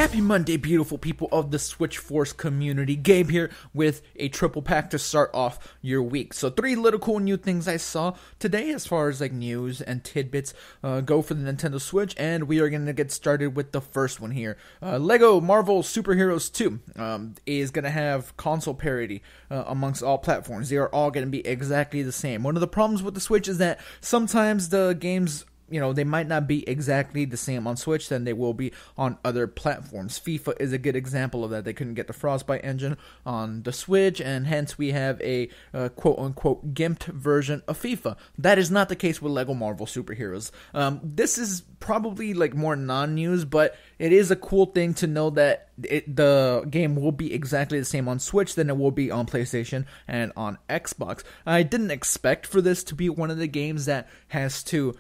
Happy Monday, beautiful people of the Switch Force community. Gabe here with a triple pack to start off your week. So 3 little cool new things I saw today as far as like news and tidbits go for the Nintendo Switch, and we are going to get started with the first one here. Lego Marvel Superheroes 2 is going to have console parity amongst all platforms. They are all going to be exactly the same. One of the problems with the Switch is that sometimes the games, they might not be exactly the same on Switch than they will be on other platforms. FIFA is a good example of that. They couldn't get the Frostbite engine on the Switch, and hence we have a quote-unquote gimped version of FIFA. That is not the case with LEGO Marvel Superheroes. This is probably like more non-news, but it is a cool thing to know that the game will be exactly the same on Switch than it will be on PlayStation and on Xbox. I didn't expect for this to be one of the games that has to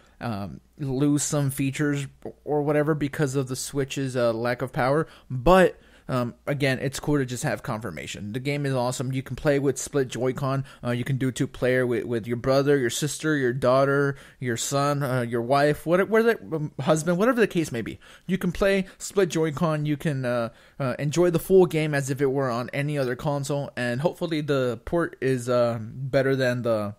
lose some features or whatever because of the Switch's lack of power, but again, it's cool to just have confirmation. The game is awesome. You can play with split Joy-Con. You can do 2-player with your brother, your sister, your daughter, your son, your wife, husband, whatever the case may be. You can play split Joy-Con. You can enjoy the full game as if it were on any other console, and hopefully the port is better than the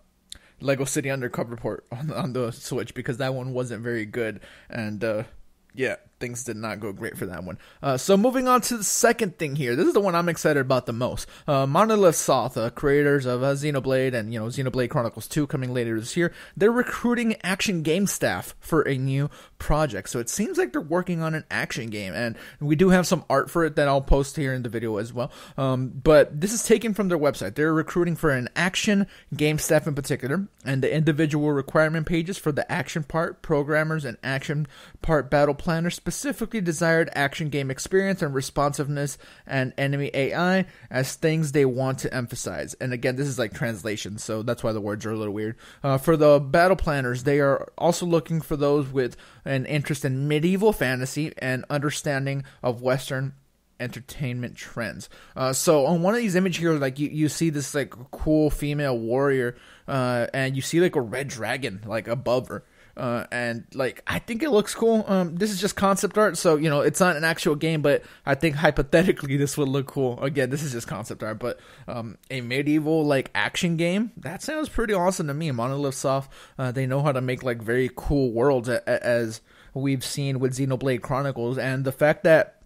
Lego City Undercover port on the Switch, because that one wasn't very good, and yeah, things did not go great for that one. So moving on to the second thing here. This is the one I'm excited about the most. Monolith Soft, creators of Xenoblade and Xenoblade Chronicles 2 coming later this year, they're recruiting action game staff for a new project. So it seems like they're working on an action game, and we do have some art for it that I'll post here in the video as well. But this is taken from their website. They're recruiting for an action game staff in particular, and the individual requirement pages for the action part, programmers, and action part battle planners specifically desired action game experience and responsiveness and enemy AI as things they want to emphasize. And again, this is like translation, so that's why the words are a little weird. For the battle planners, they are also looking for those with an interest in medieval fantasy and understanding of Western entertainment trends. So on one of these images here, like you see this like cool female warrior, and you see like a red dragon like above her. And like I think it looks cool. This is just concept art, so it's not an actual game, but I think hypothetically this would look cool. Again, this is just concept art, but a medieval like action game, that sounds pretty awesome to me. Monolith Soft, they know how to make like very cool worlds, as we've seen with Xenoblade Chronicles, and the fact that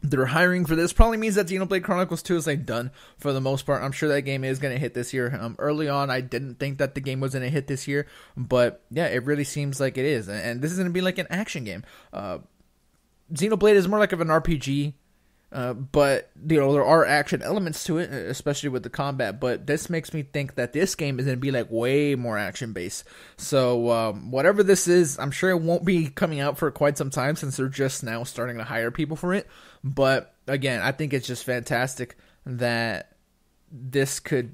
they're hiring for this probably means that Xenoblade Chronicles 2 is like done for the most part. I'm sure that game is going to hit this year. Early on, I didn't think that the game was going to hit this year, but yeah, it really seems like it is. And this is going to be like an action game. Xenoblade is more like of an RPG, but there are action elements to it, especially with the combat. But this makes me think that this game is going to be like way more action based. So whatever this is, I'm sure it won't be coming out for quite some time since they're just now starting to hire people for it. But again, I think it's just fantastic that this could,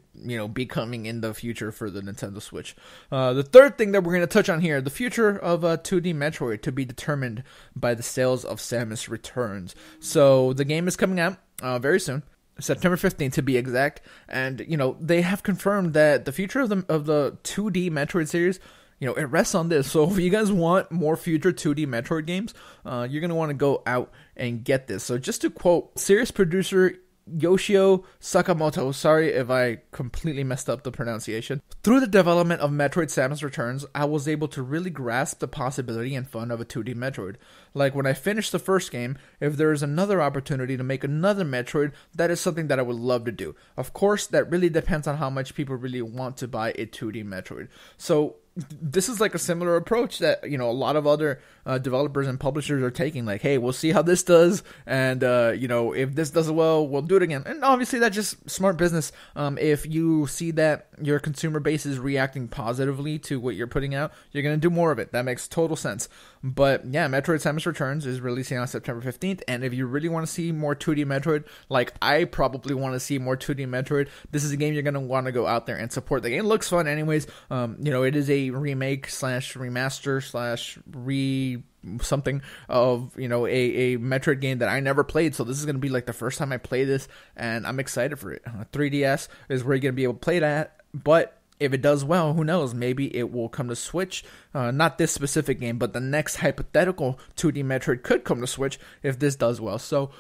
be coming in the future for the Nintendo Switch. The third thing that we're going to touch on here, the future of 2D Metroid to be determined by the sales of Samus Returns. So the game is coming out very soon, September 15th to be exact, and they have confirmed that the future of the 2D Metroid series, it rests on this. So if you guys want more future 2D Metroid games, you're going to want to go out and get this. So just to quote series producer Yoshio Sakamoto, sorry if I completely messed up the pronunciation. Through the development of Metroid Samus Returns, I was able to really grasp the possibility and fun of a 2D Metroid. Like when I finished the first game, if there is another opportunity to make another Metroid, that is something that I would love to do. Of course, that really depends on how much people really want to buy a 2D Metroid. So this is like a similar approach that a lot of other developers and publishers are taking. Like, hey, we'll see how this does, and if this does well, we'll do it again. And obviously that's just smart business. If you see that your consumer base is reacting positively to what you're putting out, you're gonna do more of it. That makes total sense. But yeah, Metroid Samus Returns is releasing on September 15th, and if you really want to see more 2D Metroid, like I probably want to see more 2D Metroid, this is a game you're gonna want to go out there and support. The game looks fun anyways. It is a remake / remaster / something of a Metroid game that I never played, so this is going to be like the first time I play this, and I'm excited for it. 3DS is where you're going to be able to play that, but if it does well, who knows? Maybe it will come to Switch. Not this specific game, but the next hypothetical 2D Metroid could come to Switch if this does well. So,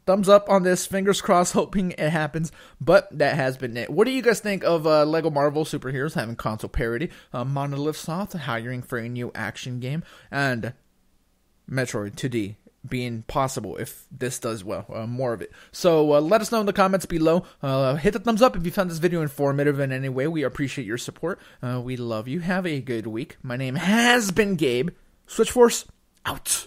thumbs up on this. Fingers crossed, hoping it happens. But that has been it. What do you guys think of Lego Marvel Superheroes having console parity? Monolith Soft hiring for a new action game, and Metroid 2D being possible if this does well, more of it. So let us know in the comments below. Hit the thumbs up if you found this video informative in any way. We appreciate your support. We love you. Have a good week. My name has been Gabe. Switch Force out.